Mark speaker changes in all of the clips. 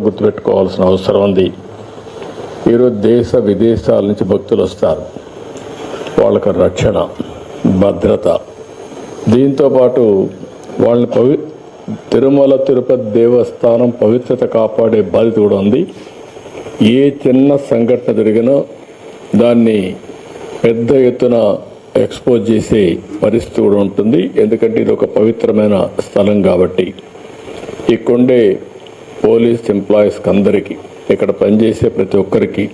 Speaker 1: గుర్తుపెట్టుకోవాల్సిన అవసరం ఉంది. ఈరోజు దేశ విదేశాల నుంచి భక్తులు వస్తారు. వాళ్ళకి రక్షణ, భద్రత, దీంతోపాటు వాళ్ళని తిరుమల తిరుపతి దేవస్థానం పవిత్రత కాపాడే బాధ్యత కూడా ఉంది. ఏ చిన్న సంఘటన జరిగినా దాన్ని పెద్ద ఎత్తున ఎక్స్పోజ్ చేసే పరిస్థితి కూడా ఉంటుంది. ఎందుకంటే ఇది ఒక పవిత్రమైన స్థలం కాబట్టి. ఇక్కడే పోలీస్ ఎంప్లాయీస్కి అందరికీ, ఇక్కడ పనిచేసే ప్రతి ఒక్కరికి,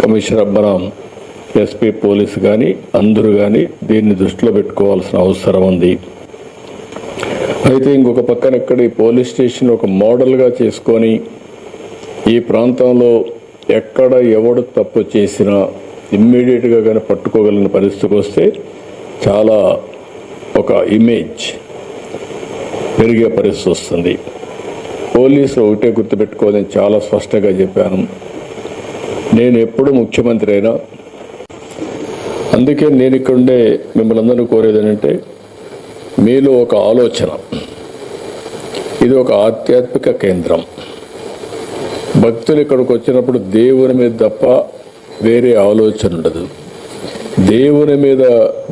Speaker 1: కమిషనర్ అబ్బరం, ఎస్పీ పోలీసు కానీ అందరూ కానీ దీన్ని దృష్టిలో పెట్టుకోవాల్సిన అవసరం ఉంది. అయితే ఇంకొక పక్కన ఇక్కడ ఈ పోలీస్ స్టేషన్ ఒక మోడల్గా చేసుకొని ఈ ప్రాంతంలో ఎక్కడ ఎవడు తప్పు చేసినా ఇమ్మీడియట్గా కానీ పట్టుకోగలిగిన పరిస్థితికి వస్తే చాలా ఒక ఇమేజ్ పెరిగే పరిస్థితి వస్తుంది. పోలీసులు ఒకటే గుర్తుపెట్టుకోవాలని చాలా స్పష్టంగా చెప్పాను. నేను ఎప్పుడు ముఖ్యమంత్రి అయినా, అందుకే నేను ఇక్కడుండే మిమ్మల్ని అందరూ కోరేది ఏంటంటే, మీలో ఒక ఆలోచన, ఇది ఒక ఆధ్యాత్మిక కేంద్రం. భక్తులు ఇక్కడికి వచ్చినప్పుడు దేవుని మీద తప్ప వేరే ఆలోచన ఉండదు. దేవుని మీద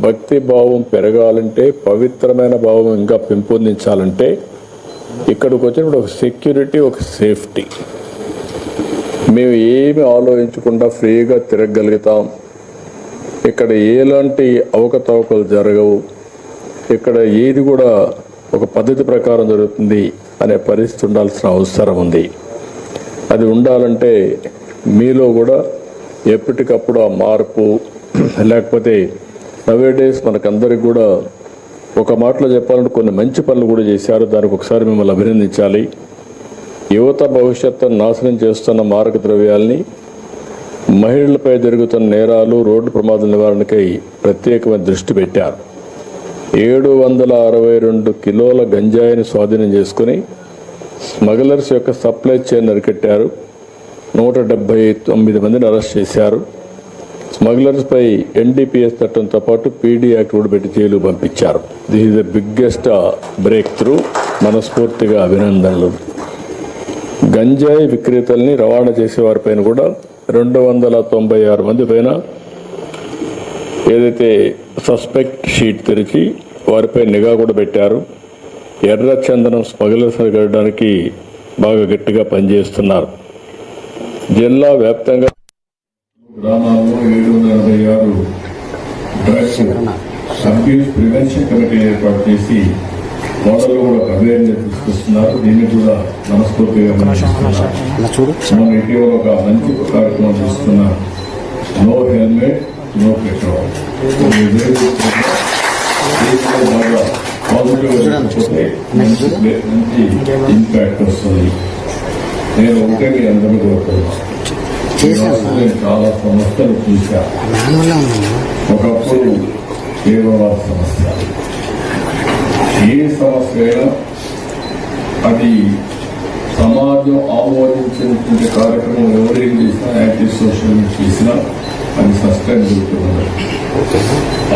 Speaker 1: భక్తి భావం పెరగాలంటే, పవిత్రమైన భావం ఇంకా పెంపొందించాలంటే ఇక్కడికి వచ్చినప్పుడు ఒక సెక్యూరిటీ, ఒక సేఫ్టీ. మేము ఏమి ఆలోచించకుండా ఫ్రీగా తిరగగలుగుతాం. ఇక్కడ ఎలాంటి అవకతవకలు జరగవు. ఇక్కడ ఏది కూడా ఒక పద్ధతి ప్రకారం జరుగుతుంది అనే పరిస్థితి ఉండాల్సిన అవసరం ఉంది. అది ఉండాలంటే మీలో కూడా ఎప్పటికప్పుడు ఆ మార్పు, లేకపోతే నవేడేస్ మనకందరికి కూడా ఒక మాటలో చెప్పాలంటే కొన్ని మంచి పనులు కూడా చేశారు. దానికి ఒకసారి మిమ్మల్ని అభినందించాలి. యువత భవిష్యత్తును నాశనం చేస్తున్న మారక ద్రవ్యాల్ని, మహిళలపై జరుగుతున్న నేరాలు, రోడ్డు ప్రమాదాల నివారణకై ప్రత్యేకమైన దృష్టి పెట్టారు. 762 కిలోల గంజాయిని స్వాధీనం చేసుకుని స్మగ్లర్స్ యొక్క సప్లై చైన్ అరికట్టారు. 179 మందిని అరెస్ట్ చేశారు. స్మగ్లర్స్ పై NDPS చట్టంతో పాటు PD యాక్ట్ కూడా పెట్టి జైలు పంపించారు. This is the biggest break through. మనస్ఫూర్తిగా అభినందనలు. గంజాయి విక్రేతల్ని రవాణా చేసే వారిపైన కూడా 296 మంది పైన ఏదైతే సస్పెక్ట్ షీట్ తెరిచి వారిపై నిఘా కూడా పెట్టారు. ఎర్ర చందనం స్మగ్లర్స్ అరికట్టడానికి బాగా గట్టిగా పనిచేస్తున్నారు. జిల్లా వ్యాప్తంగా గ్రామాల్లో 786 డ్రగ్స్ అబ్యూస్ ప్రివెన్షన్ కమిటీ ఏర్పాటు చేసి మోడల్ కూడా అవేర్నెస్ తీసుకొస్తున్నారు. దీన్ని కూడా మనస్ఫూర్తిగా మనం ఇటీవల ఒక మంచి కార్యక్రమం తీసుకున్నాం. No helmet, no petrol. బాగా పాజిటివ్ మంచి ఇంపాక్ట్ వస్తుంది. నేను ఒకటే మీ అందరూ కోరుతున్నాను. చాలా సమస్యలు చూశాను. ఒకప్పుడు తీవ్రవాద సమస్య, ఏ సమస్య అయినా అది సమాజం ఆమోదించినటువంటి కార్యక్రమం ఎవరేం చేసినా, యాంటీ సోషల్ చేసినా అది సస్టైన్ జరుగుతుంది.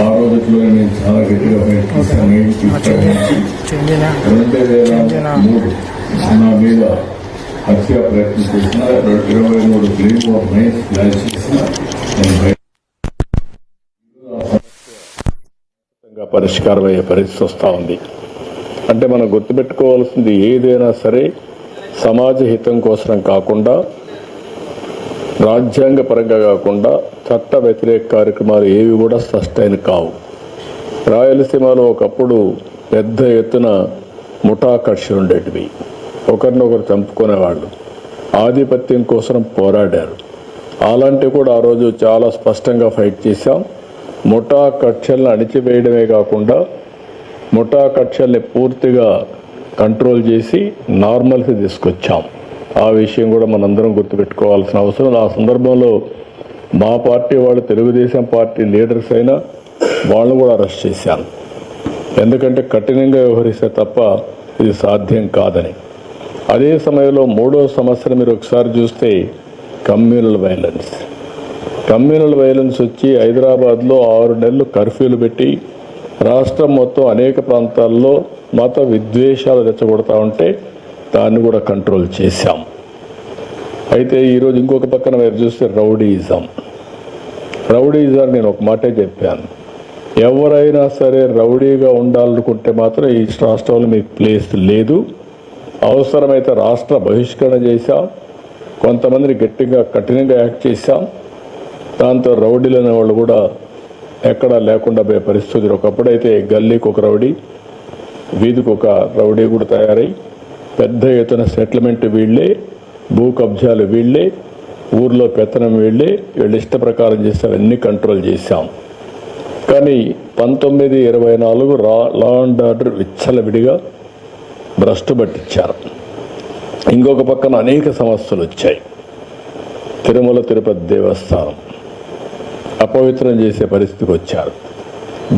Speaker 1: ఆ రోజుల్లో నేను చాలా గట్టిగా ప్రయత్నిస్తాను. 2003 నా మీద హత్య ప్రయత్నం చేసిన, 23 గ్రీన్ వార్ మైన్స్ ప్లాన్ చేసిన పరిష్కారం అయ్యే పరిస్థితి వస్తూ ఉంది. అంటే మనం గుర్తుపెట్టుకోవాల్సింది, ఏదైనా సరే సమాజ హితం కోసం కాకుండా, రాజ్యాంగ పరంగా కాకుండా చట్ట వ్యతిరేక కార్యక్రమాలు ఏవి కూడా సస్టైన్ కావు. రాయలసీమలో ఒకప్పుడు పెద్ద ఎత్తున ముఠా కక్షలు ఉండేటివి. ఒకరినొకరు చంపుకునేవాళ్ళు, ఆధిపత్యం కోసం పోరాడారు. అలాంటివి కూడా ఆ రోజు చాలా స్పష్టంగా ఫైట్ చేశాం. ముఠా కక్షలను అణిచివేయడమే కాకుండా ముఠా కక్షల్ని పూర్తిగా కంట్రోల్ చేసి నార్మల్కి తీసుకొచ్చాం. ఆ విషయం కూడా మనందరం గుర్తుపెట్టుకోవాల్సిన అవసరం. ఆ సందర్భంలో మా పార్టీ వాళ్ళు, తెలుగుదేశం పార్టీ లీడర్స్ అయినా వాళ్ళను కూడా అరెస్ట్ చేశాను. ఎందుకంటే కఠినంగా వ్యవహరిస్తే తప్ప ఇది సాధ్యం కాదని. అదే సమయంలో మూడో సమస్యను మీరు ఒకసారి చూస్తే కమ్యూనల్ వైలెన్స్. కమ్యూనల్ వైలెన్స్ వచ్చి హైదరాబాద్లో 6 నెలలు కర్ఫ్యూలు పెట్టి రాష్ట్రం మొత్తం అనేక ప్రాంతాల్లో మత విద్వేషాలు రెచ్చగొడతా ఉంటే దాన్ని కూడా కంట్రోల్ చేశాం. అయితే ఈరోజు ఇంకొక పక్కన మీరు చూస్తే రౌడీయిజం నేను ఒక మాటే చెప్పాను. ఎవరైనా సరే రౌడీగా ఉండాలనుకుంటే మాత్రం ఈ రాష్ట్రంలో మీకు ప్లేస్ లేదు. అవసరమైతే రాష్ట్ర బహిష్కరణ చేశాం, కొంతమందిని గట్టిగా కఠినంగా యాక్ట్ చేశాం. దాంతో రౌడీలు అనే వాళ్ళు కూడా ఎక్కడా లేకుండా పోయే పరిస్థితులు. ఒకప్పుడైతే గల్లీకి ఒక రౌడీ, వీధికి ఒక రౌడీ కూడా తయారై పెద్ద ఎత్తున సెటిల్మెంట్ వీళ్ళే, భూ కబ్జాలు వీళ్ళే, ఊర్లో పెత్తనం వీళ్ళే, వీళ్ళు ఇష్ట ప్రకారం చేస్తే అవన్నీ కంట్రోల్ చేశాం. కానీ 1924 లా అండ్ ఆర్డర్ విచ్చలవిడిగా భ్రష్టు పట్టించారు. ఇంకొక పక్కన అనేక సమస్యలు వచ్చాయి. తిరుమల తిరుపతి దేవస్థానం అపవిత్రం చేసే పరిస్థితికి వచ్చారు.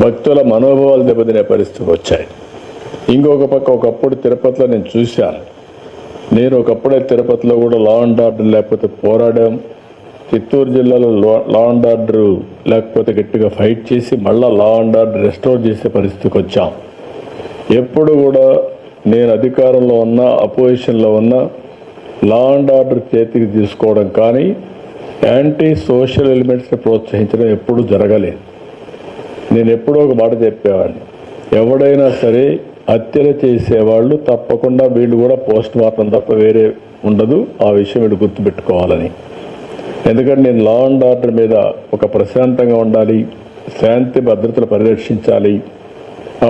Speaker 1: భక్తుల మనోభావాలు దెబ్బతినే పరిస్థితికి వచ్చాయి. ఇంకొక పక్క ఒకప్పుడు తిరుపతిలో నేను చూశాను. నేను ఒకప్పుడే తిరుపతిలో కూడా లా అండ్ ఆర్డర్ లేకపోతే పోరాడాం. చిత్తూరు జిల్లాలో లా అండ్ ఆర్డర్ లేకపోతే గట్టిగా ఫైట్ చేసి మళ్ళా లా అండ్ ఆర్డర్ రెస్టోర్ చేసే పరిస్థితికి వచ్చాం. ఎప్పుడు కూడా నేను అధికారంలో ఉన్నా, అపోజిషన్లో ఉన్నా లా అండ్ ఆర్డర్ చేతికి తీసుకోవడం కానీ యాంటీ సోషల్ ఎలిమెంట్స్ని ప్రోత్సహించడం ఎప్పుడూ జరగలేదు. నేను ఎప్పుడో ఒక మాట చెప్పేవాడిని, ఎవడైనా సరే హత్యలు చేసేవాళ్ళు తప్పకుండా వీళ్ళు కూడా పోస్ట్ మార్టం తప్ప వేరే ఉండదు. ఆ విషయం వీళ్ళు గుర్తుపెట్టుకోవాలని. ఎందుకంటే నేను లా అండ్ ఆర్డర్ మీద ఒక ప్రశాంతంగా ఉండాలి, శాంతి భద్రతలు పరిరక్షించాలి.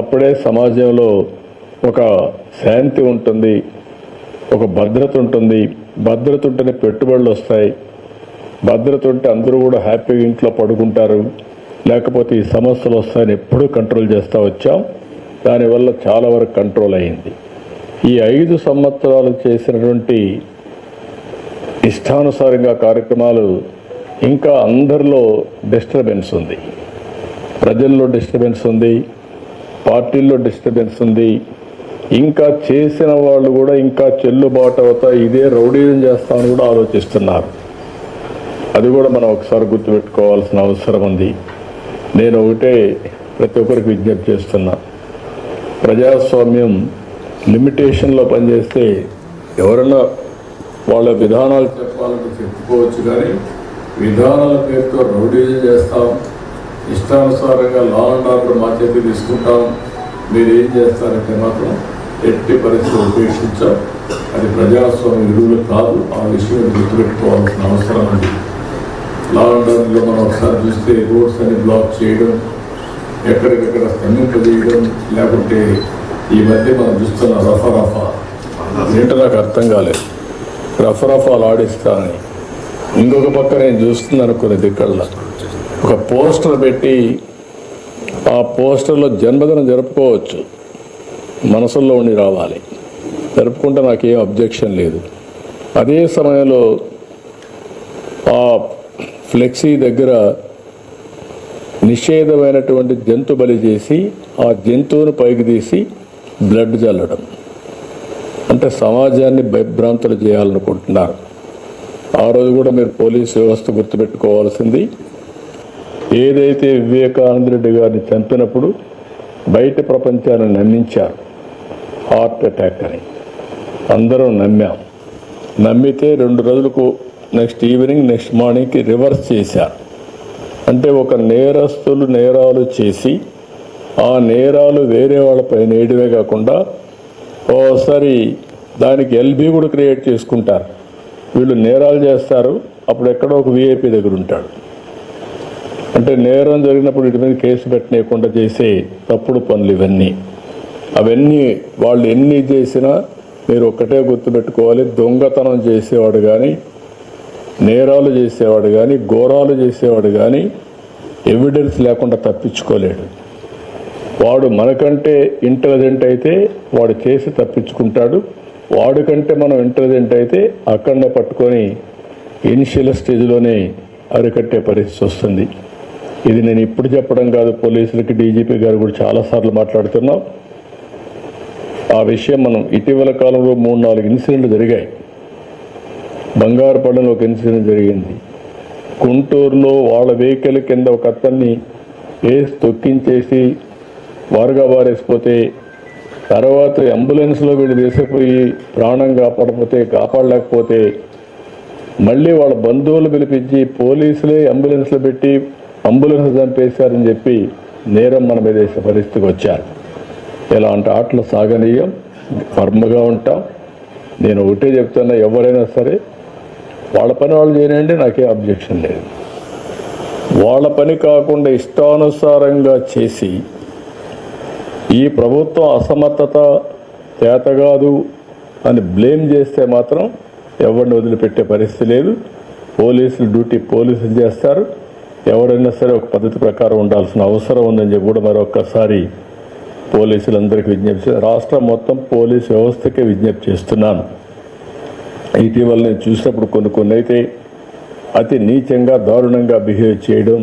Speaker 1: అప్పుడే సమాజంలో ఒక శాంతి ఉంటుంది, ఒక భద్రత ఉంటుంది. భద్రత ఉంటేనే పెట్టుబడులు వస్తాయి. భద్రత ఉంటే అందరూ కూడా హ్యాపీగా ఇంట్లో పడుకుంటారు. లేకపోతే ఈ సమస్యలు వస్తాయని ఎప్పుడూ కంట్రోల్ చేస్తూ వచ్చాం. దానివల్ల చాలా వరకు కంట్రోల్ అయింది. ఈ 5 సంవత్సరాలు చేసినటువంటి ఇష్టానుసారంగా కార్యక్రమాలు ఇంకా అందరిలో డిస్టర్బెన్స్ ఉంది. ప్రజల్లో డిస్టర్బెన్స్ ఉంది, పార్టీల్లో డిస్టర్బెన్స్ ఉంది. ఇంకా చేసిన వాళ్ళు కూడా ఇంకా చెల్లుబాటు అవుతాయి, ఇదే రౌడీజం చేస్తామని కూడా ఆలోచిస్తున్నారు. అది కూడా మనం ఒకసారి గుర్తుపెట్టుకోవాల్సిన అవసరం ఉంది. నేను ఒకటే ప్రతి ఒక్కరికి విజ్ఞప్తి చేస్తున్నా, ప్రజాస్వామ్యం లిమిటేషన్లో పనిచేస్తే ఎవరైనా వాళ్ళ విధానాలు చెప్పాలంటే చెప్పుకోవచ్చు, కానీ విధానాల పేరుతో రౌడీజం చేస్తాం, ఇష్టానుసారంగా లా అండ్ ఆర్డర్ మా చేతి తీసుకుంటాం, మీరు ఏం చేస్తారంటే మాత్రం ఎట్టి పరిస్థితులు ఉపేక్షించాం. అది ప్రజాస్వామ్య విలువలు కాదు. ఆ విషయం గుర్తుపెట్టుకోవాల్సిన అవసరం ఉంది. లా అండ్ ఆర్డర్లో మనం ఒకసారి చూస్తే రోడ్స్ అని బ్లాక్ చేయడం, ఎక్కడికక్కడ స్తంభింపజేయడం, లేకుంటే ఈ మధ్య మనం చూస్తున్న రఫా ఏంటో నాకు అర్థం కాలేదు. రఫాలు ఆడిస్తానని ఇంకొక పక్క నేను చూస్తున్నాను కొన్ని దిక్కల్లో ఒక పోస్టర్ పెట్టి ఆ పోస్టర్లో జన్మదినం జరుపుకోవచ్చు, మనసుల్లో ఉండి రావాలి, జరుపుకుంటే నాకేం అబ్జెక్షన్ లేదు. అదే సమయంలో ఆ ఫ్లెక్సీ దగ్గర నిషేధమైనటువంటి జంతు బలి చేసి ఆ జంతువును పైకి తీసి బ్లడ్ చల్లడం అంటే సమాజాన్ని భయభ్రాంతులు చేయాలనుకుంటున్నారు. ఆ రోజు కూడా మీరు పోలీసు వ్యవస్థ గుర్తుపెట్టుకోవాల్సింది, ఏదైతే వివేకానంద రెడ్డి గారిని చంపినప్పుడు బయట ప్రపంచాన్ని నమ్మించారు హార్ట్ అటాక్ అని. అందరం నమ్మాం. నమ్మితే 2 రోజులకు నెక్స్ట్ ఈవినింగ్ నెక్స్ట్ మార్నింగ్కి రివర్స్ చేశారు. అంటే ఒక నేరస్తులు నేరాలు చేసి ఆ నేరాలు వేరే వాళ్ళపై నేయడమే కాకుండా ఓసారి దానికి ఎల్బీ కూడా క్రియేట్ చేసుకుంటారు. వీళ్ళు నేరాలు చేస్తారు, అప్పుడు ఎక్కడో ఒక వీఐపీ దగ్గర ఉంటాడు. అంటే నేరం జరిగినప్పుడు వీటి మీద కేసు పెట్టనీయకుండా చేసే తప్పుడు పనులు ఇవన్నీ. అవన్నీ వాళ్ళు ఎన్ని చేసినా మీరు ఒక్కటే గుర్తుపెట్టుకోవాలి, దొంగతనం చేసేవాడు కానీ, నేరాలు చేసేవాడు కానీ, ఘోరాలు చేసేవాడు కానీ ఎవిడెన్స్ లేకుండా తప్పించుకోలేడు. వాడు మనకంటే ఇంటెలిజెంట్ అయితే వాడు చేసి తప్పించుకుంటాడు. వాడికంటే మనం ఇంటెలిజెంట్ అయితే అక్కడనే పట్టుకొని ఇనిషియల్ స్టేజ్లోనే అరికట్టే పరిస్థితి వస్తుంది. ఇది నేను ఇప్పుడు చెప్పడం కాదు, పోలీసులకి డీజీపీ గారు కూడా చాలాసార్లు మాట్లాడుతున్నాం. ఆ విషయం మనం ఇటీవల కాలంలో 3-4 ఇన్సిడెంట్లు జరిగాయి. బంగారుపల్లిలో ఒక ఇన్సిడెంట్ జరిగింది. గుంటూరులో వాళ్ళ వెహికల్ కింద ఒక అతన్ని వేసి తొక్కించేసి వారుగా వారేసిపోతే తర్వాత అంబులెన్స్లో వీళ్ళు వేసిపోయి ప్రాణం కాపాడలేకపోతే మళ్ళీ వాళ్ళ బంధువులు పిలిపించి పోలీసులే అంబులెన్స్లు పెట్టి అంబులెన్స్ చంపేశారని చెప్పి నేరం మన మీద వేసే పరిస్థితికి వచ్చారు. ఇలాంటి ఆటలు సాగనీయం, ఫర్మ్గా ఉంటాం. నేను ఒకటే చెప్తున్నా, ఎవరైనా సరే వాళ్ళ పని వాళ్ళు చేయనండి, నాకే అబ్జెక్షన్ లేదు. వాళ్ళ పని కాకుండా ఇష్టానుసారంగా చేసి ఈ ప్రభుత్వం అసమర్థత చేతగాదు అని బ్లేమ్ చేస్తే మాత్రం ఎవరిని వదిలిపెట్టే పరిస్థితి లేదు. పోలీసులు డ్యూటీ పోలీసులు చేస్తారు. ఎవరైనా సరే ఒక పద్ధతి ప్రకారం ఉండాల్సిన అవసరం ఉందని చెప్పి కూడా మరొక్కసారి పోలీసులందరికీ విజ్ఞప్తి, రాష్ట్రం మొత్తం పోలీసు వ్యవస్థకే విజ్ఞప్తి చేస్తున్నాను. ఇటీవల నేను చూసినప్పుడు కొన్ని అయితే అతి నీచంగా దారుణంగా బిహేవ్ చేయడం,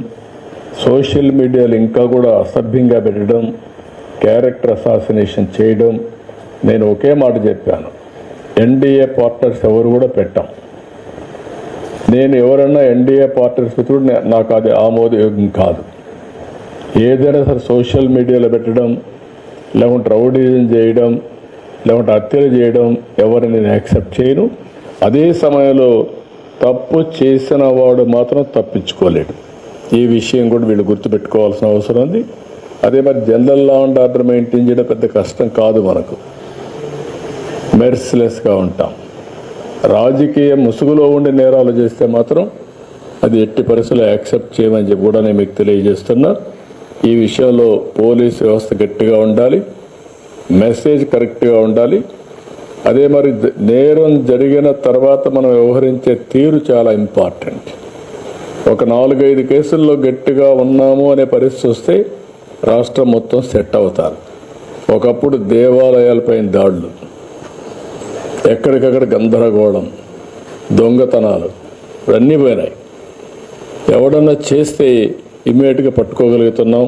Speaker 1: సోషల్ మీడియాలో ఇంకా కూడా అసభ్యంగా పెట్టడం, క్యారెక్టర్ అసాసినేషన్ చేయడం. నేను ఒకే మాట చెప్పాను, ఎన్డీఏ పార్ట్నర్స్ ఎవరు కూడా పెట్టాం. నేను ఎవరన్నా ఎన్డీఏ పార్ట్నర్స్ పెట్టుడు నాకు అది ఆమోదయోగ్యం కాదు. ఏదైనా సరే సోషల్ మీడియాలో పెట్టడం, లేకుంటే రౌడీజం చేయడం, లేకుంటే హత్యలు చేయడం ఎవరిని నేను యాక్సెప్ట్ చేయను. అదే సమయంలో తప్పు చేసిన వాడు మాత్రం తప్పించుకోలేడు. ఈ విషయం కూడా వీళ్ళు గుర్తుపెట్టుకోవాల్సిన అవసరం ఉంది. అదే మరి general law and order maintain చేయడం పెద్ద కష్టం కాదు. మనకు మెర్సిలెస్గా ఉంటాం. రాజకీయ ముసుగులో ఉండి నేరాలు చేస్తే మాత్రం అది ఎట్టి పరిస్థితుల్లో యాక్సెప్ట్ చేయమని చెప్పి కూడా నేను మీకు తెలియజేస్తున్నా. ఈ విషయంలో పోలీస్ వ్యవస్థ గట్టిగా ఉండాలి, మెసేజ్ కరెక్ట్గా ఉండాలి. అదే మరి నేరం జరిగిన తర్వాత మనం వ్యవహరించే తీరు చాలా ఇంపార్టెంట్. ఒక 4-5 కేసుల్లో గట్టిగా ఉన్నాము అనే పరిస్థితి వస్తే రాష్ట్రం మొత్తం సెట్ అవుతారు. ఒకప్పుడు దేవాలయాలపైన దాడులు, ఎక్కడికక్కడ గందరగోళం, దొంగతనాలు ఇవన్నీ పోయినాయి. ఎవడన్నా చేస్తే ఇమ్మీడియట్గా పట్టుకోగలుగుతున్నాం.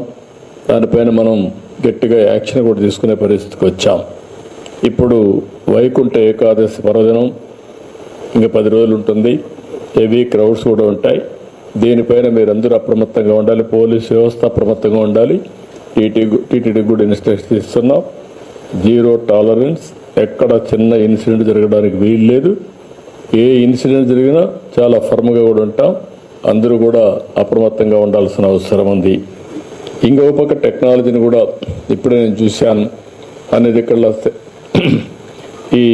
Speaker 1: దానిపైన మనం గట్టిగా యాక్షన్ కూడా తీసుకునే పరిస్థితికి వచ్చాం. ఇప్పుడు వైకుంఠ ఏకాదశి పర్వదినం ఇంకా 10 రోజులు ఉంటుంది. హెవీ క్రౌడ్స్ కూడా ఉంటాయి. దీనిపైన మీరందరూ అప్రమత్తంగా ఉండాలి. పోలీస్ వ్యవస్థ అప్రమత్తంగా ఉండాలి. టీటీడీ కూడా ఇన్స్ట్రక్షన్ ఇస్తున్నాం. 0 టాలరెన్స్. ఎక్కడ చిన్న ఇన్సిడెంట్ జరగడానికి వీలు లేదు. ఏ ఇన్సిడెంట్ జరిగినా చాలా ఫర్మ్గా కూడా ఉంటాం. అందరూ కూడా అప్రమత్తంగా ఉండాల్సిన అవసరం ఉంది. ఇంకో పక్క టెక్నాలజీని కూడా ఇప్పుడే నేను చూశాను. అనేది ఇక్కడ ఈ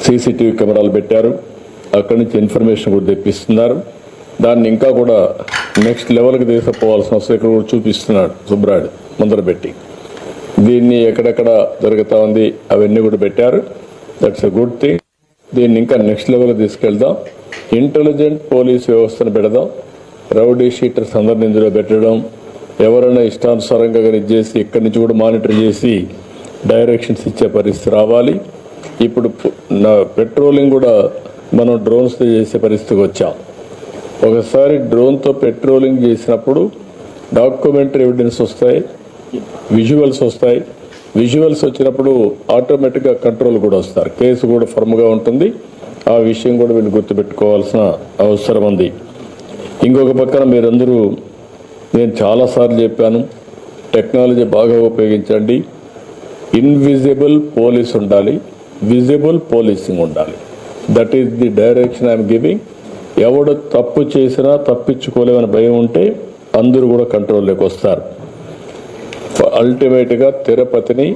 Speaker 1: సీసీటీవీ కెమెరాలు పెట్టారు. అక్కడి నుంచి ఇన్ఫర్మేషన్ కూడా తెప్పిస్తున్నారు. దాన్ని ఇంకా కూడా నెక్స్ట్ లెవెల్కి తీసుకుపోవాల్సిన అవసరం ఇక్కడ కూడా చూపిస్తున్నాడు సుబ్రాయుడు ముందర పెట్టి. దీన్ని ఎక్కడెక్కడ జరుగుతూ ఉంది అవన్నీ కూడా పెట్టారు. That's a good thing. దీన్ని ఇంకా నెక్స్ట్ లెవెల్కి తీసుకెళ్దాం. ఇంటెలిజెంట్ పోలీస్ వ్యవస్థను పెడదాం. రౌడీ షీటర్స్ అందరిని ఇందులో పెట్టడం, ఎవరైనా ఇష్టానుసారంగా చేసి ఇక్కడి నుంచి కూడా మానిటర్ చేసి డైరెక్షన్స్ ఇచ్చే పరిస్థితి రావాలి. ఇప్పుడు పెట్రోలింగ్ కూడా మనం డ్రోన్స్తో చేసే పరిస్థితికి వచ్చాం. ఒకసారి డ్రోన్తో పెట్రోలింగ్ చేసినప్పుడు డాక్యుమెంటరీ ఎవిడెన్స్ వస్తాయి, విజువల్స్ వస్తాయి. విజువల్స్ వచ్చినప్పుడు ఆటోమేటిక్గా కంట్రోల్ కూడా వస్తారు. కేసు కూడా ఫర్మ్గా ఉంటుంది. ఆ విషయం కూడా వీళ్ళు గుర్తుపెట్టుకోవాల్సిన అవసరం ఉంది. ఇంకొక పక్కన మీరందరూ, నేను చాలాసార్లు చెప్పాను, టెక్నాలజీ బాగా ఉపయోగించండి. ఇన్విజిబుల్ పోలీస్ ఉండాలి, విజిబుల్ పోలీసింగ్ ఉండాలి. That is the direction I'm giving. ఎవడు తప్పు చేసినా తప్పించుకోలేమని భయం ఉంటే అందరూ కూడా కంట్రోల్లోకి వస్తారు. అల్టిమేట్గా తిరుపతిని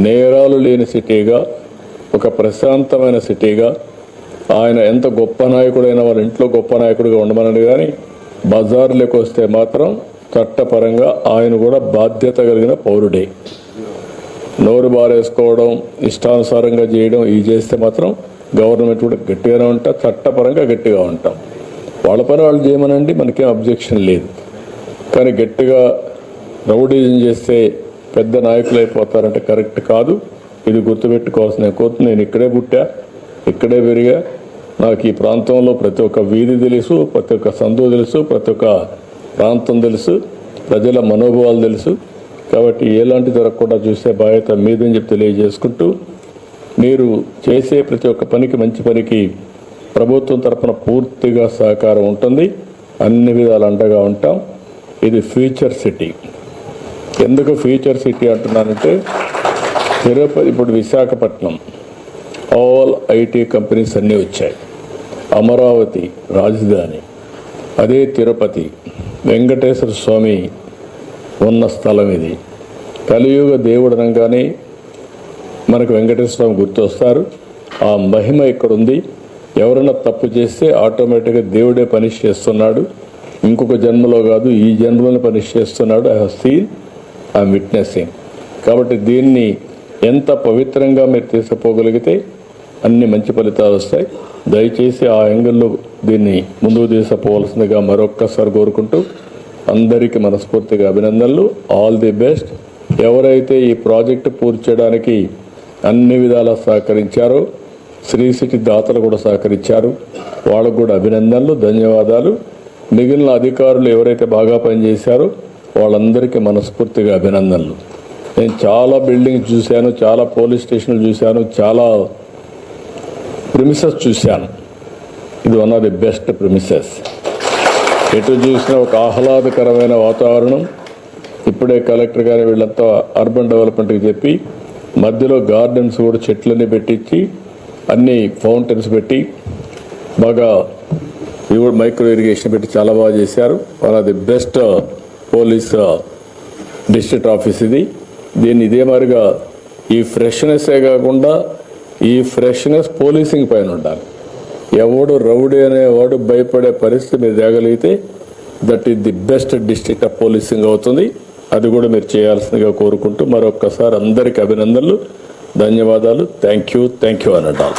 Speaker 1: నేరాలు లేని సిటీగా, ఒక ప్రశాంతమైన సిటీగా, ఆయన ఎంత గొప్ప నాయకుడైనా వాళ్ళ ఇంట్లో గొప్ప నాయకుడిగా ఉండమని, కానీ బజార్లోకి వస్తే మాత్రం చట్టపరంగా ఆయన కూడా బాధ్యత కలిగిన పౌరుడే. నోరు బారేసుకోవడం, ఇష్టానుసారంగా చేయడం ఇవి చేస్తే మాత్రం గవర్నమెంట్ కూడా గట్టిగానే ఉంటాం, చట్టపరంగా గట్టిగా ఉంటాం. వాళ్ళ పని వాళ్ళు చేయమనండి, మనకేం అబ్జెక్షన్ లేదు. కానీ గట్టిగా రౌడీజం చేస్తే పెద్ద నాయకులు అయిపోతారంటే కరెక్ట్ కాదు. ఇది గుర్తుపెట్టుకోవాల్సిన కోర్టు. నేను ఇక్కడే పుట్టా, ఇక్కడే పెరిగా. నాకు ఈ ప్రాంతంలో ప్రతి ఒక్క వీధి తెలుసు, ప్రతి ఒక్క సందు తెలుసు, ప్రతి ఒక్క ప్రాంతం తెలుసు, ప్రజల మనోభావాలు తెలుసు. కాబట్టి ఎలాంటి జరగకుండా చూసే బాధ్యత మీదని చెప్పి తెలియజేసుకుంటూ, మీరు చేసే ప్రతి ఒక్క పనికి, మంచి పనికి ప్రభుత్వం తరఫున పూర్తిగా సహకారం ఉంటుంది. అన్ని విధాలు అండగా ఉంటాం. ఇది ఫ్యూచర్ సిటీ. ఎందుకు ఫ్యూచర్ సిటీ అంటున్నానంటే, తిరుపతి ఇప్పుడు విశాఖపట్నం ఆల్ ఐటీ కంపెనీస్ అన్నీ వచ్చాయి. అమరావతి రాజధాని, అదే తిరుపతి వెంకటేశ్వర స్వామి ఉన్న స్థలం ఇది. కలియుగ దేవుడు అనగానే మనకు వెంకటేశ్వర స్వామి గుర్తొస్తారు. ఆ మహిమ ఇక్కడ ఉంది. ఎవరైనా తప్పు చేస్తే ఆటోమేటిక్గా దేవుడే పనిష్ చేస్తున్నాడు. ఇంకొక జన్మలో కాదు, ఈ జన్మలోనే పనిష్ చేస్తున్నాడు. I have seen, I'm witnessing. కాబట్టి దీన్ని ఎంత పవిత్రంగా మీరు తీసుకుపోగలిగితే అన్ని మంచి ఫలితాలు వస్తాయి. దయచేసి ఆ యాంగిల్లో దీన్ని ముందుకు తీసుకుపోవాల్సిందిగా మరొక్కసారి కోరుకుంటూ అందరికీ మనస్ఫూర్తిగా అభినందనలు. All the best. ఎవరైతే ఈ ప్రాజెక్టు పూర్తి చేయడానికి అన్ని విధాలా సహకరించారో, శ్రీ సిటీ దాతలు కూడా సహకరించారు, వాళ్ళకు కూడా అభినందనలు, ధన్యవాదాలు. మిగిలిన అధికారులు ఎవరైతే బాగా పనిచేశారో వాళ్ళందరికీ మనస్ఫూర్తిగా అభినందనలు. నేను చాలా బిల్డింగ్స్ చూశాను, చాలా పోలీస్ స్టేషన్లు చూశాను, చాలా ప్రిమిసెస్ చూశాను. ఇది one of the best premises. ఎటు చూసినా ఒక ఆహ్లాదకరమైన వాతావరణం. ఇప్పుడే కలెక్టర్ గారు వీళ్ళంతా అర్బన్ డెవలప్మెంట్కి చెప్పి మధ్యలో గార్డెన్స్ కూడా చెట్లన్నీ పెట్టించి అన్ని ఫౌంటైన్స్ పెట్టి బాగా మైక్రో ఇరిగేషన్ పెట్టి చాలా బాగా చేశారు. One of the best police district office ఇది. దీన్ని ఇదే మాదిరిగా ఈ ఫ్రెష్నెస్సే కాకుండా ఈ ఫ్రెష్నెస్ పోలీసింగ్ పైన ఉండాలి. ఎవడు రౌడీ అనేవాడు భయపడే పరిస్థితి మీరు తేగలిగితే that is the best district of policing అవుతుంది. అది కూడా మీరు చేయాల్సిందిగా కోరుకుంటూ మరొక్కసారి అందరికీ అభినందనలు, ధన్యవాదాలు. థ్యాంక్ యూ అనంటారు.